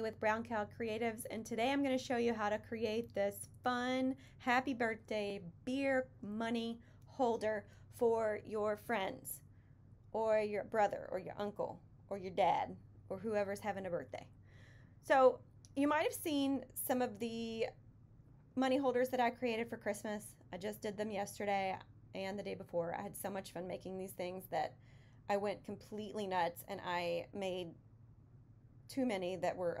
with Brown Cow Creatives, and today I'm going to show you how to create this fun happy birthday beer money holder for your friends or your brother or your uncle or your dad or whoever's having a birthday. So you might have seen some of the money holders that I created for Christmas. I just did them yesterday and the day before. I had so much fun making these things that I went completely nuts, and I made too many that were,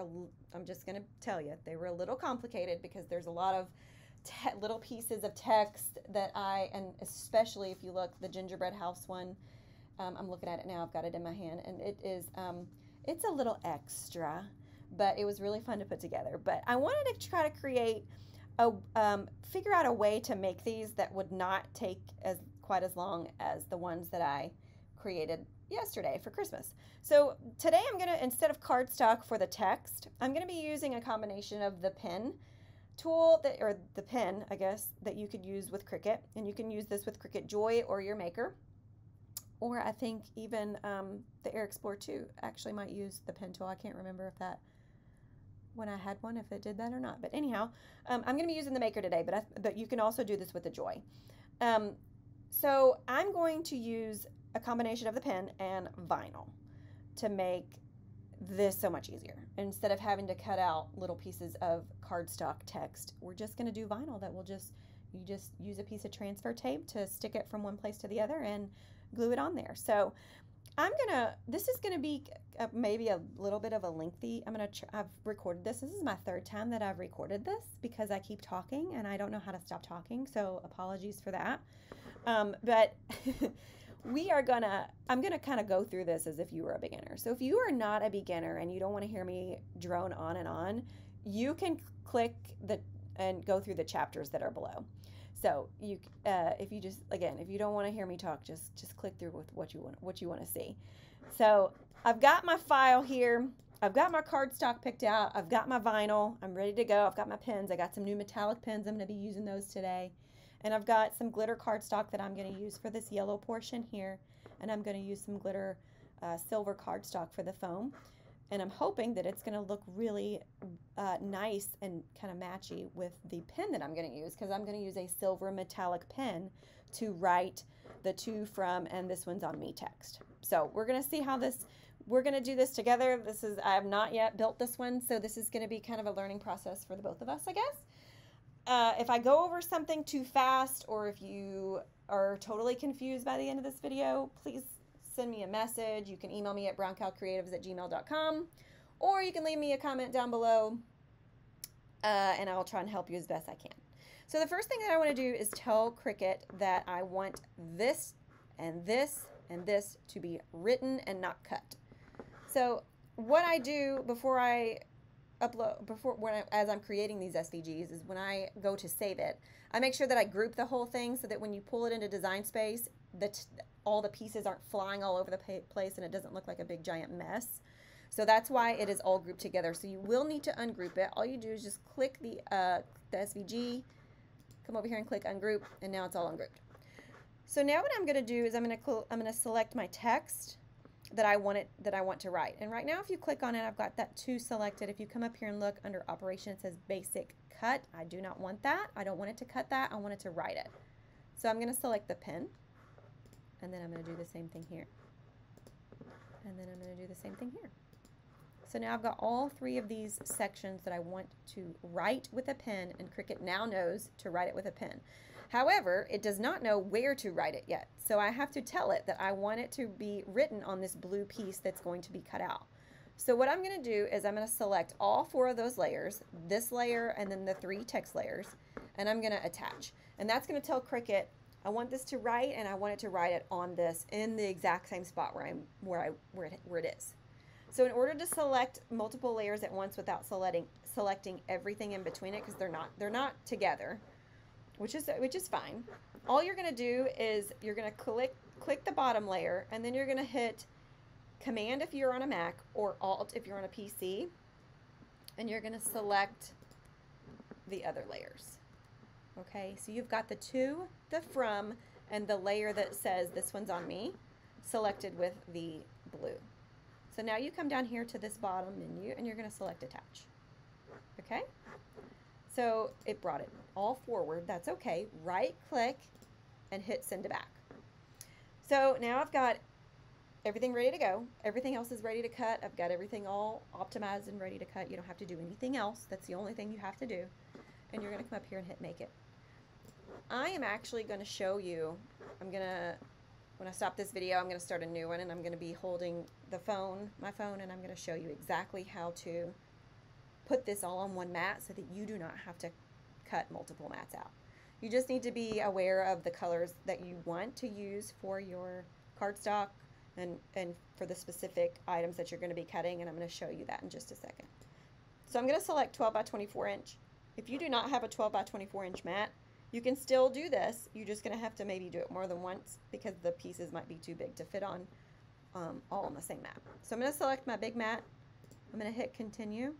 I'm just going to tell you, they were a little complicated because there's a lot of little pieces of text that and especially if you look, the gingerbread house one, I'm looking at it now, I've got it in my hand, and it is, it's a little extra, but it was really fun to put together. But I wanted to try to create figure out a way to make these that would not take quite as long as the ones that I created yesterday for Christmas. So today I'm going to, instead of cardstock for the text, I'm going to be using a combination of the pen tool, or the pen, I guess, that you could use with Cricut. And you can use this with Cricut Joy or your Maker. Or I think even the Air Explorer 2 actually might use the pen tool. I can't remember if that, when I had one, if it did that or not. But anyhow, I'm going to be using the Maker today, but you can also do this with the Joy. So I'm going to use a combination of the pen and vinyl to make this so much easier. Instead of having to cut out little pieces of cardstock text, we're just going to do vinyl that will you just use a piece of transfer tape to stick it from one place to the other and glue it on there. So this is going to be maybe a little bit of a lengthy, I've recorded this. This is my third time that I've recorded this because I keep talking and I don't know how to stop talking. So apologies for that. But I'm gonna kind of go through this as if you were a beginner. So if you are not a beginner and you don't want to hear me drone on and on, you can click and go through the chapters that are below. So if you don't want to hear me talk, just click through with what you want to see. So I've got my file here. I've got my cardstock picked out. I've got my vinyl. I'm ready to go. I've got my pens. I got some new metallic pens. I'm going to be using those today. And I've got some glitter cardstock that I'm going to use for this yellow portion here. And I'm going to use some glitter silver cardstock for the foam. And I'm hoping that it's going to look really nice and kind of matchy with the pen that I'm going to use, because I'm going to use a silver metallic pen to write the to, from, and this one's on me text. So we're going to see how we're going to do this together. I have not yet built this one, so this is going to be kind of a learning process for the both of us, I guess. If I go over something too fast, or if you are totally confused by the end of this video, please send me a message. You can email me at browncowcreatives@gmail.com, or you can leave me a comment down below, and I'll try and help you as best I can. So the first thing that I want to do is tell Cricut that I want this and this and this to be written and not cut. So what I do before I as I'm creating these SVGs is when I go to save it, I make sure that I group the whole thing so that when you pull it into Design Space, all the pieces aren't flying all over the place and it doesn't look like a big giant mess. So that's why it is all grouped together. So you will need to ungroup it. All you do is just click the SVG, come over here and click ungroup, and now it's all ungrouped. So now what I'm going to do is I'm going to select my text that I want to write. And right now, if you click on it, I've got that to selected. If you come up here and look under operation, it says basic cut. I do not want that. I don't want it to cut that. I want it to write it. So I'm going to select the pen, and then I'm going to do the same thing here. And then I'm going to do the same thing here. So now I've got all three of these sections that I want to write with a pen, and Cricut now knows to write it with a pen. However, it does not know where to write it yet. So I have to tell it that I want it to be written on this blue piece that's going to be cut out. So what I'm going to do is I'm going to select all four of those layers, this layer and then the three text layers, and I'm going to attach. And that's going to tell Cricut, I want this to write, and I want it to write it on this in the exact same spot where it is. So in order to select multiple layers at once without selecting everything in between it, because they're not together, which is fine. All you're going to do is you're going to click the bottom layer, and then you're going to hit Command if you're on a Mac or Alt if you're on a PC, and you're going to select the other layers. Okay, so you've got the to, the from, and the layer that says this one's on me selected with the blue. So now you come down here to this bottom menu and you're going to select attach. Okay? So it brought it all forward. That's okay. Right click and hit send to back. So now I've got everything ready to go. Everything else is ready to cut. I've got everything all optimized and ready to cut. You don't have to do anything else. That's the only thing you have to do. And you're going to come up here and hit make it. I am actually going to show you, when I stop this video, I'm going to start a new one, and I'm going to be holding my phone, and I'm going to show you exactly how to put this all on one mat so that you do not have to cut multiple mats out. You just need to be aware of the colors that you want to use for your cardstock and for the specific items that you're going to be cutting, and I'm going to show you that in just a second. So I'm going to select 12 by 24 inch. If you do not have a 12 by 24 inch mat, you can still do this. You're just going to have to maybe do it more than once because the pieces might be too big to fit on all on the same mat. So I'm going to select my big mat. I'm going to hit continue.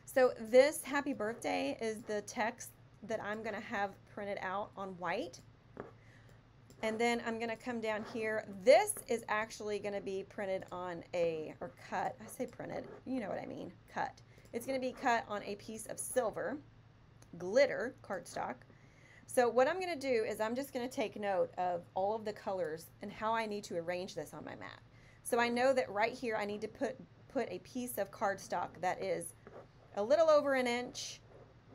So this happy birthday is the text that I'm going to have printed out on white. And then I'm going to come down here. This is actually going to be printed on or cut. I say printed, you know what I mean, cut. It's going to be cut on a piece of silver glitter cardstock. So what I'm going to do is I'm just going to take note of all of the colors and how I need to arrange this on my mat. So I know that right here I need to put a piece of cardstock that is a little over an inch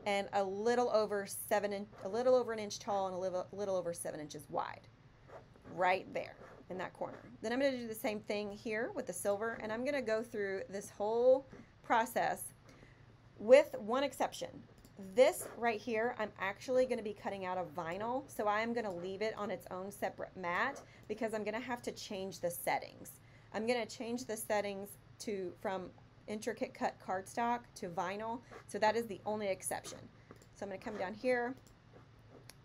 and a little over an inch tall and a little over 7 inches wide. Right there in that corner. Then I'm going to do the same thing here with the silver, and I'm going to go through this whole process with one exception. This right here, I'm actually going to be cutting out of vinyl, so I am going to leave it on its own separate mat because I'm going to have to change the settings. I'm going to change the settings from intricate cut cardstock to vinyl, so that is the only exception. So I'm going to come down here.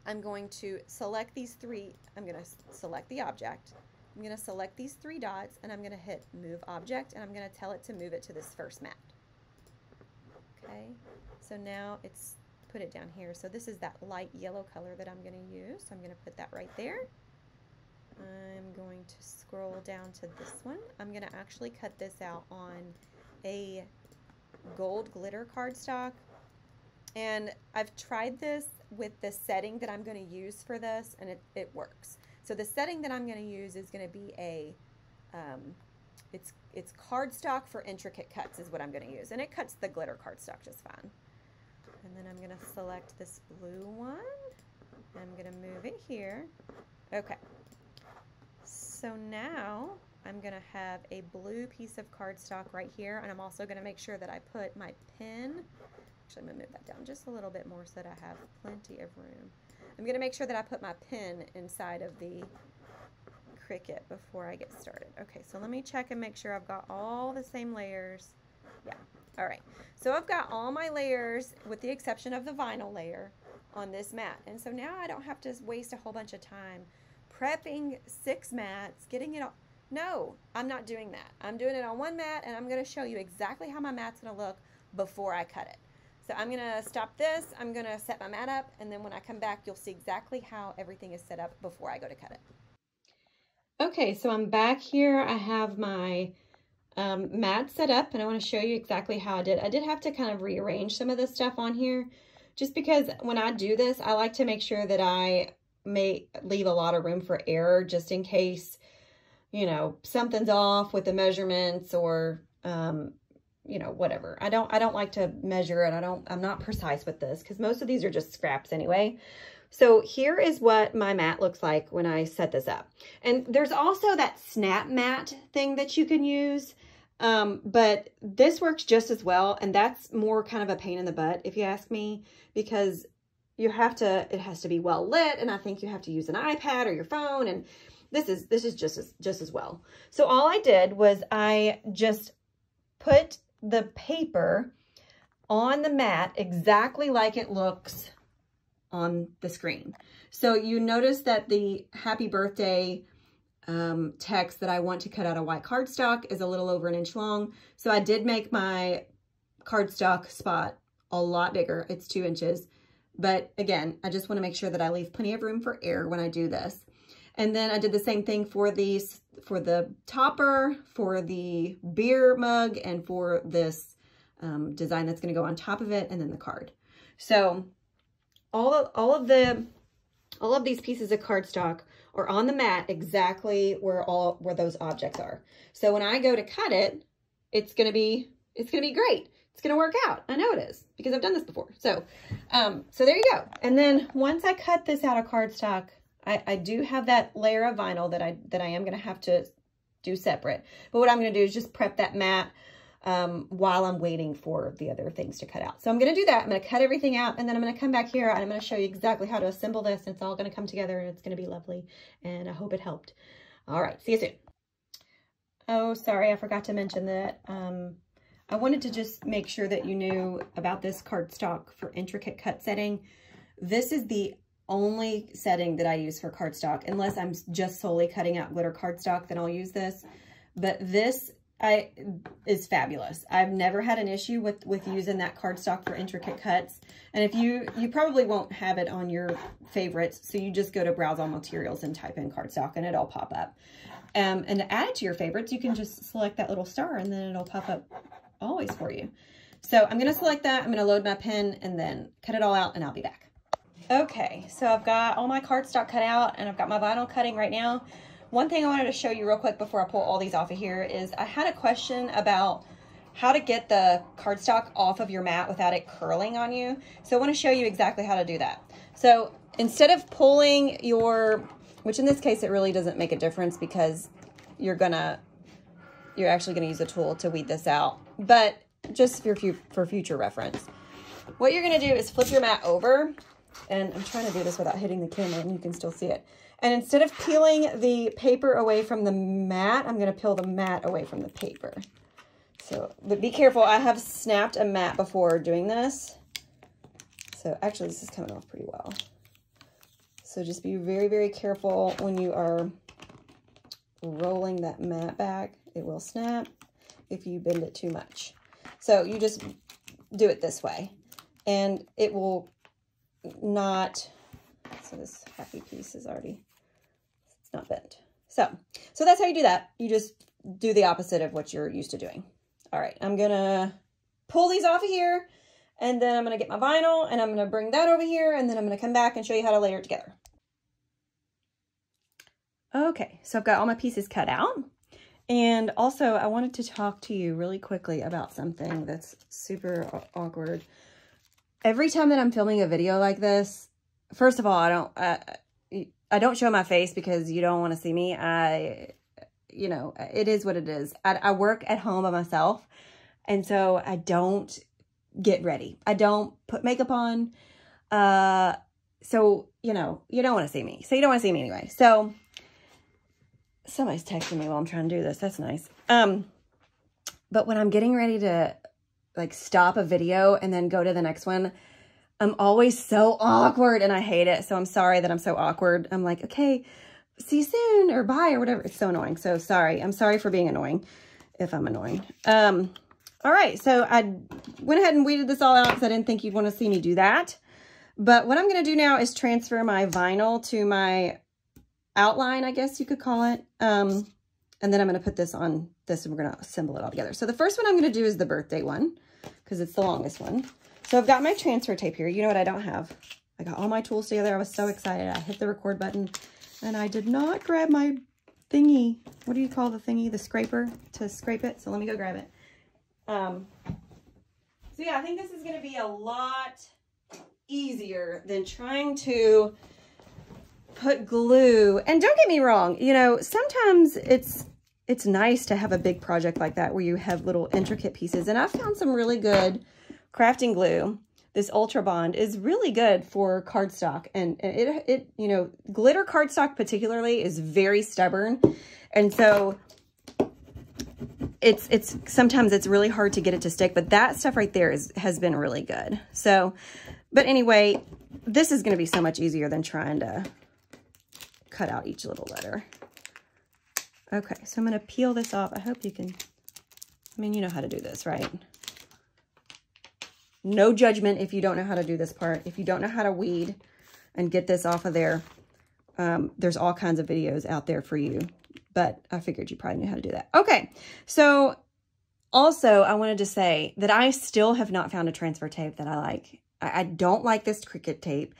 I'm going to select these three. I'm going to select the object. I'm going to select these three dots, and I'm going to hit move object, and I'm going to tell it to move it to this first mat. Okay, so now it's put it down here. So this is that light yellow color that I'm going to use. So I'm going to put that right there. I'm going to scroll down to this one. I'm going to actually cut this out on a gold glitter cardstock. And I've tried this with the setting that I'm going to use for this, and it works. So the setting that I'm going to use is going to be it's cardstock for intricate cuts is what I'm going to use, and it cuts the glitter cardstock just fine. And then I'm going to select this blue one. I'm going to move it here. Okay. So now I'm going to have a blue piece of cardstock right here, and I'm also going to make sure that I put my pen. Actually, I'm going to move that down just a little bit more so that I have plenty of room. I'm going to make sure that I put my pen inside of the Cricut before I get started. Okay, so let me check and make sure I've got all the same layers. Yeah, all right. So I've got all my layers with the exception of the vinyl layer on this mat. And so now I don't have to waste a whole bunch of time prepping 6 mats, getting it all. No, I'm not doing that. I'm doing it on one mat, and I'm going to show you exactly how my mat's going to look before I cut it. So I'm going to stop this, I'm going to set my mat up, and then when I come back, you'll see exactly how everything is set up before I go to cut it. Okay, so I'm back here. I have my mat set up, and I want to show you exactly how I did. I did have to kind of rearrange some of this stuff on here, just because when I do this, I like to make sure that I may leave a lot of room for error, just in case, you know, something's off with the measurements or, you know, whatever. I don't like to measure it. I'm not precise with this because most of these are just scraps anyway. So here is what my mat looks like when I set this up. And there's also that snap mat thing that you can use. But this works just as well. And that's more kind of a pain in the butt, if you ask me, because it has to be well lit. And I think you have to use an iPad or your phone. And this is just as well. So all I did was I just put the paper on the mat exactly like it looks on the screen. So you notice that the happy birthday text that I want to cut out of white cardstock is a little over an inch long. So I did make my cardstock spot a lot bigger. It's 2 inches. But again, I just want to make sure that I leave plenty of room for air when I do this. And then I did the same thing for these, for the topper, for the beer mug, and for this design that's going to go on top of it, and then the card. So all of these pieces of cardstock are on the mat exactly where those objects are. So when I go to cut it, it's gonna be great. It's gonna work out. I know it is, because I've done this before. So so there you go. And then once I cut this out of cardstock, I do have that layer of vinyl that I am gonna have to do separate. But what I'm gonna do is just prep that mat while I'm waiting for the other things to cut out. So I'm going to do that. I'm going to cut everything out, and then I'm going to come back here and I'm going to show you exactly how to assemble this. It's all going to come together and it's going to be lovely. And I hope it helped. All right. See you soon. Oh, sorry. I forgot to mention that. I wanted to just make sure that you knew about this cardstock for intricate cut setting. This is the only setting that I use for cardstock, unless I'm just solely cutting out glitter cardstock, then I'll use this. But this is fabulous. I've never had an issue with using that cardstock for intricate cuts. And if you probably won't have it on your favorites, so you just go to browse all materials and type in cardstock and it'll pop up. And to add it to your favorites, you can just select that little star and then it'll pop up always for you. So I'm going to select that. I'm going to load my pen and then cut it all out, and I'll be back. Okay, so I've got all my cardstock cut out and I've got my vinyl cutting right now. One thing I wanted to show you real quick before I pull all these off of here is I had a question about how to get the cardstock off of your mat without it curling on you. So I want to show you exactly how to do that. So instead of pulling your, which in this case it really doesn't make a difference because you're actually gonna use a tool to weed this out, but just for future reference, what you're gonna do is flip your mat over, and I'm trying to do this without hitting the camera and you can still see it. And instead of peeling the paper away from the mat, I'm going to peel the mat away from the paper. So, but be careful. I have snapped a mat before doing this. So actually this is coming off pretty well. So just be very, very careful when you are rolling that mat back. It will snap if you bend it too much. So you just do it this way and it will not, so this happy piece is already, it's not bent. So that's how you do that. You just do the opposite of what you're used to doing. All right, I'm gonna pull these off of here, and then I'm gonna get my vinyl and I'm gonna bring that over here, and then I'm gonna come back and show you how to layer it together. Okay, so I've got all my pieces cut out. And also I wanted to talk to you really quickly about something that's super awkward. Every time that I'm filming a video like this, first of all, I don't show my face because you don't want to see me. You know, it is what it is. I work at home by myself, and so I don't get ready. I don't put makeup on. So, you know, you don't want to see me. So you don't want to see me anyway. So somebody's texting me while I'm trying to do this. That's nice. But when I'm getting ready to like stop a video and then go to the next one, I'm always so awkward and I hate it. So I'm sorry that I'm so awkward. I'm like, okay, see you soon or bye or whatever. It's so annoying. So sorry. I'm sorry for being annoying if I'm annoying. All right. So I went ahead and weeded this all out because I didn't think you'd want to see me do that. But what I'm going to do now is transfer my vinyl to my outline, I guess you could call it. And then I'm going to put this on this and we're going to assemble it all together. So the first one I'm going to do is the birthday one because it's the longest one. So I've got my transfer tape here. You know what I don't have? I got all my tools together. I was so excited. I hit the record button and I did not grab my thingy. What do you call the thingy? The scraper to scrape it. So let me go grab it. So yeah, I think this is going to be a lot easier than trying to put glue. And don't get me wrong, you know, sometimes it's nice to have a big project like that where you have little intricate pieces. And I found some really good crafting glue. This Ultra Bond is really good for cardstock, and it you know, glitter cardstock particularly is very stubborn, and so it's sometimes it's really hard to get it to stick. But that stuff right there has been really good. So, but anyway, this is going to be so much easier than trying to cut out each little letter. Okay, so I'm going to peel this off. I hope you can, I mean, you know how to do this, right? No judgment if you don't know how to do this part. If you don't know how to weed and get this off of there, there's all kinds of videos out there for you, but I figured you probably knew how to do that. Okay, so also I wanted to say that I still have not found a transfer tape that I like. I don't like this Cricut tape.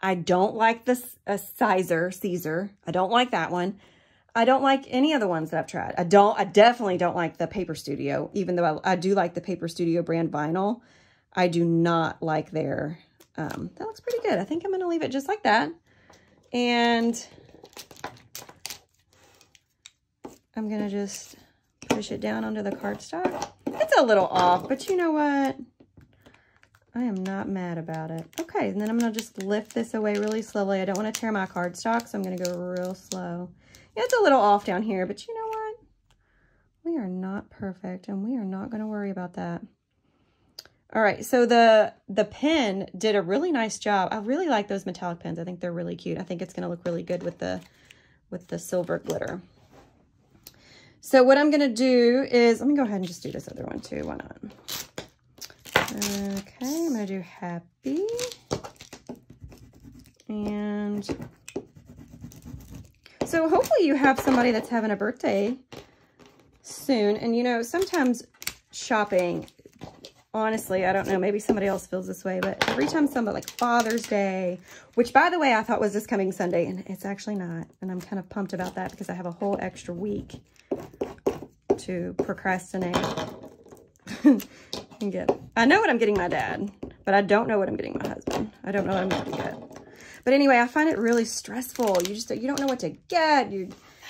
I don't like this Caesar. I don't like that one. I don't like any of the ones that I've tried. I definitely don't like the Paper Studio, even though I do like the Paper Studio brand vinyl. I do not like their, that looks pretty good. I think I'm going to leave it just like that. And I'm going to just push it down onto the cardstock. It's a little off, but you know what? I am not mad about it. Okay, and then I'm going to just lift this away really slowly. I don't want to tear my cardstock, so I'm going to go real slow. Yeah, it's a little off down here, but you know what? We are not perfect, and we are not going to worry about that. All right, so the pen did a really nice job. I really like those metallic pens. I think they're really cute. I think it's going to look really good with the silver glitter. So what I'm going to do is, let me go ahead and just do this other one too. Why not? Okay, I'm going to do happy. And so hopefully you have somebody that's having a birthday soon. And you know, sometimes shopping, honestly, I don't know, maybe somebody else feels this way, but every time somebody, like Father's Day, which by the way, I thought was this coming Sunday, and it's actually not. And I'm kind of pumped about that because I have a whole extra week to procrastinate and get. I know what I'm getting my dad, but I don't know what I'm getting my husband. I don't know what I'm going to get. But anyway, I find it really stressful. You don't know what to get.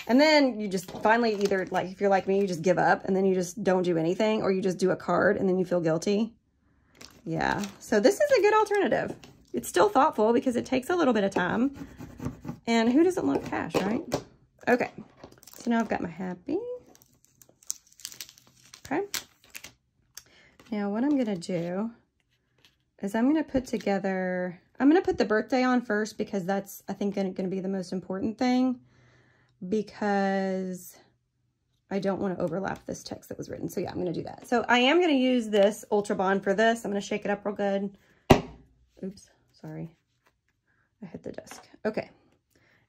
And then you just finally either, like, if you're like me, you just give up and then you just don't do anything, or you just do a card and then you feel guilty. Yeah. So this is a good alternative. It's still thoughtful because it takes a little bit of time. And who doesn't love cash, right? Okay. So now I've got my happy. Okay. Now what I'm going to do is I'm going to put together, I'm going to put the birthday on first because that's, I think, going to be the most important thing, because I don't want to overlap this text that was written. So yeah, I'm going to do that. So I am going to use this Ultra Bond for this. I'm going to shake it up real good. Oops, sorry. I hit the desk. Okay.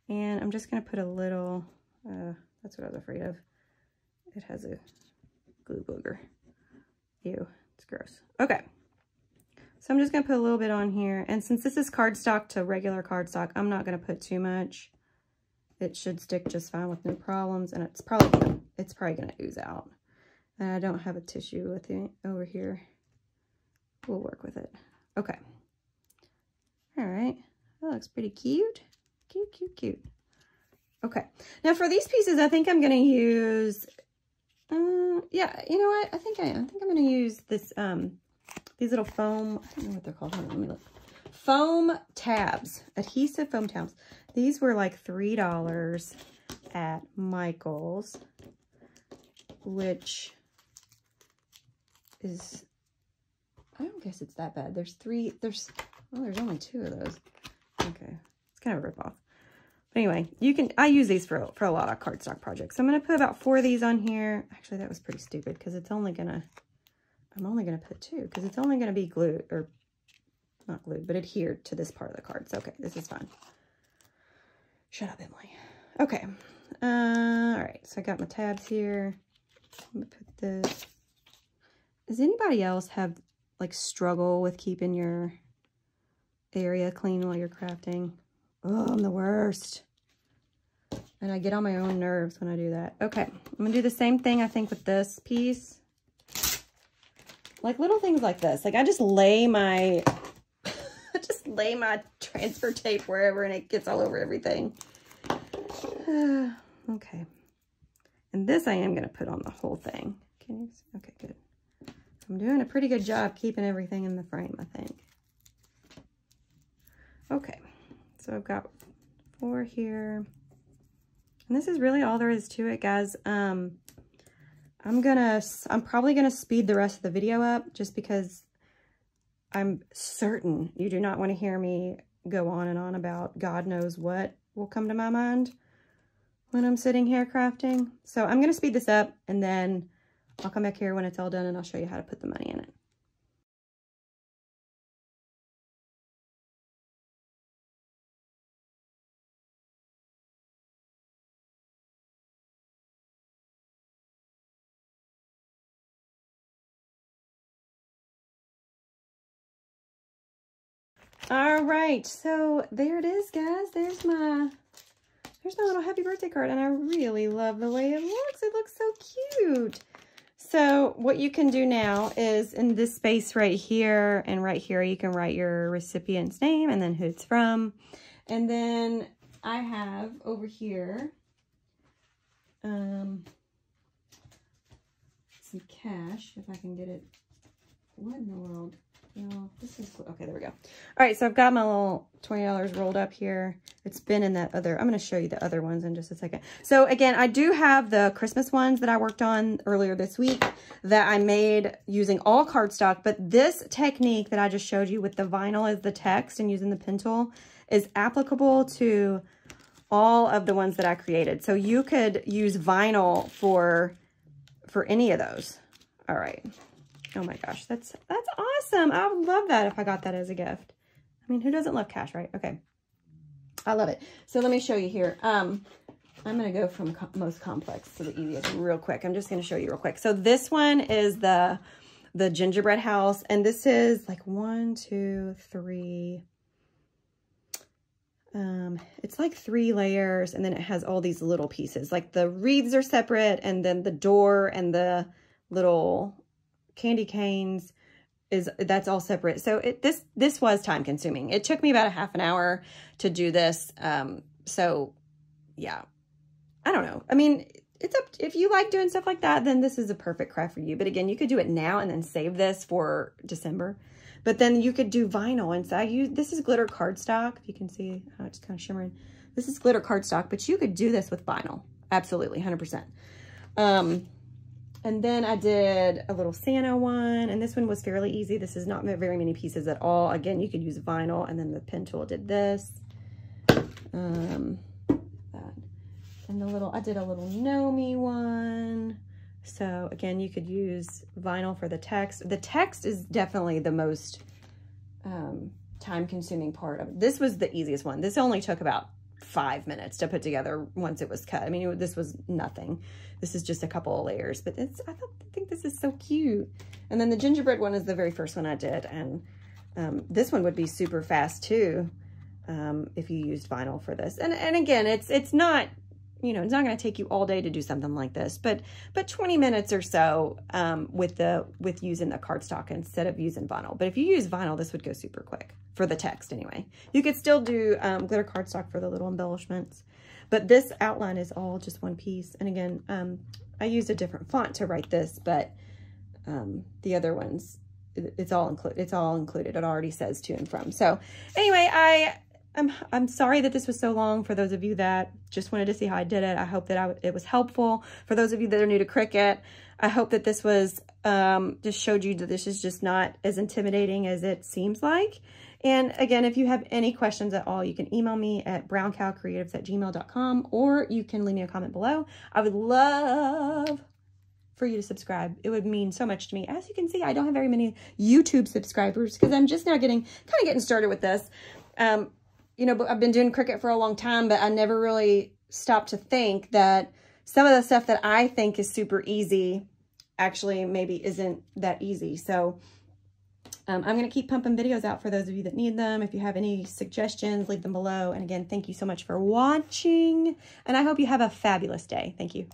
And I'm just going to put a little, that's what I was afraid of. It has a glue booger. Ew, it's gross. Okay. So I'm just going to put a little bit on here. And since this is cardstock to regular cardstock, I'm not going to put too much. It should stick just fine with no problems. And it's probably going to ooze out. And I don't have a tissue with it over here. We'll work with it. Okay. All right. That looks pretty cute. Cute, cute, cute. Okay. Now for these pieces, I think I'm going to use, yeah, you know what? I think I'm going to use this, these little foam, I don't know what they're called. Hold on, let me look. Foam tabs, adhesive foam tabs. These were like $3 at Michael's, which is, I don't guess it's that bad. There's only 2 of those. Okay, it's kind of a ripoff. But anyway, I use these for a lot of cardstock projects. So I'm going to put about 4 of these on here. Actually, that was pretty stupid because it's only going to, I'm only going to put 2 because it's only going to be glued, or not glued, but adhered to this part of the card. So, okay, this is fine. Shut up, Emily. Okay. All right. So I got my tabs here. I'm going to put this. Does anybody else have, like, struggle with keeping your area clean while you're crafting? Oh, I'm the worst. And I get on my own nerves when I do that. Okay. I'm going to do the same thing, I think, with this piece. Like little things like this. Like I just lay my transfer tape wherever and it gets all over everything. Okay. And this I am going to put on the whole thing. Can you see? Okay, good. I'm doing a pretty good job keeping everything in the frame, I think. Okay. So I've got 4 here. And this is really all there is to it, guys. I'm probably gonna speed the rest of the video up just because I'm certain you do not want to hear me go on and on about God knows what will come to my mind when I'm sitting here crafting. So I'm gonna speed this up and then I'll come back here when it's all done and I'll show you how to put the money in it. All right, so there it is, guys. There's my little happy birthday card, and I really love the way it looks. It looks so cute. So what you can do now is in this space right here and right here, you can write your recipient's name and then who it's from. And then I have over here some cash, if I can get it. What in the world? No, this is, okay, there we go. All right, so I've got my little $20 rolled up here. It's been in that other, I'm going to show you the other ones in just a second. So again, I do have the Christmas ones that I worked on earlier this week that I made using all cardstock, but this technique that I just showed you with the vinyl as the text and using the pen tool is applicable to all of the ones that I created. So you could use vinyl for any of those. All right. Oh my gosh, that's awesome. I would love that if I got that as a gift. I mean, who doesn't love cash, right? Okay. I love it. So let me show you here. I'm going to go from most complex to the easiest real quick. I'm just going to show you real quick. So this one is the gingerbread house, and this is like 1, 2, 3. It's like 3 layers, and then it has all these little pieces. Like the wreaths are separate, and then the door and the little candy canes that's all separate. So this was time consuming. It took me about a half an hour to do this. So yeah, I don't know. I mean, it's up, if you like doing stuff like that, then this is a perfect craft for you. But again, you could do it now and then save this for December. But then you could do vinyl inside. This is glitter cardstock. If you can see how it's kind of shimmering. This is glitter cardstock, but you could do this with vinyl. Absolutely, 100%. And then I did a little Santa one, and this one was fairly easy. This is not very many pieces at all. Again, you could use vinyl, and then the pen tool did this. And I did a little Nomi one. So again, you could use vinyl for the text. The text is definitely the most time-consuming part of it. This was the easiest one. This only took about 5 minutes to put together once it was cut. I mean, this was nothing. This is just a couple of layers, but I think this is so cute. And then the gingerbread one is the very first one I did, and this one would be super fast too if you used vinyl for this. And again, it's not, you know, it's not going to take you all day to do something like this, but 20 minutes or so with using the cardstock instead of using vinyl. But if you use vinyl, this would go super quick for the text anyway. You could still do glitter cardstock for the little embellishments, but this outline is all just one piece. And again, I used a different font to write this, but the other ones, it's all included. It already says to and from. So anyway, I'm sorry that this was so long for those of you that just wanted to see how I did it. I hope that it was helpful. For those of you that are new to Cricut, I hope that this was just showed you that this is just not as intimidating as it seems like. And again, if you have any questions at all, you can email me at browncowcreatives@gmail.com, or you can leave me a comment below. I would love for you to subscribe. It would mean so much to me. As you can see, I don't have very many YouTube subscribers because I'm just now getting started with this. You know, I've been doing Cricut for a long time, but I never really stopped to think that some of the stuff that I think is super easy actually maybe isn't that easy. So I'm going to keep pumping videos out for those of you that need them. If you have any suggestions, leave them below. And again, thank you so much for watching, and I hope you have a fabulous day. Thank you.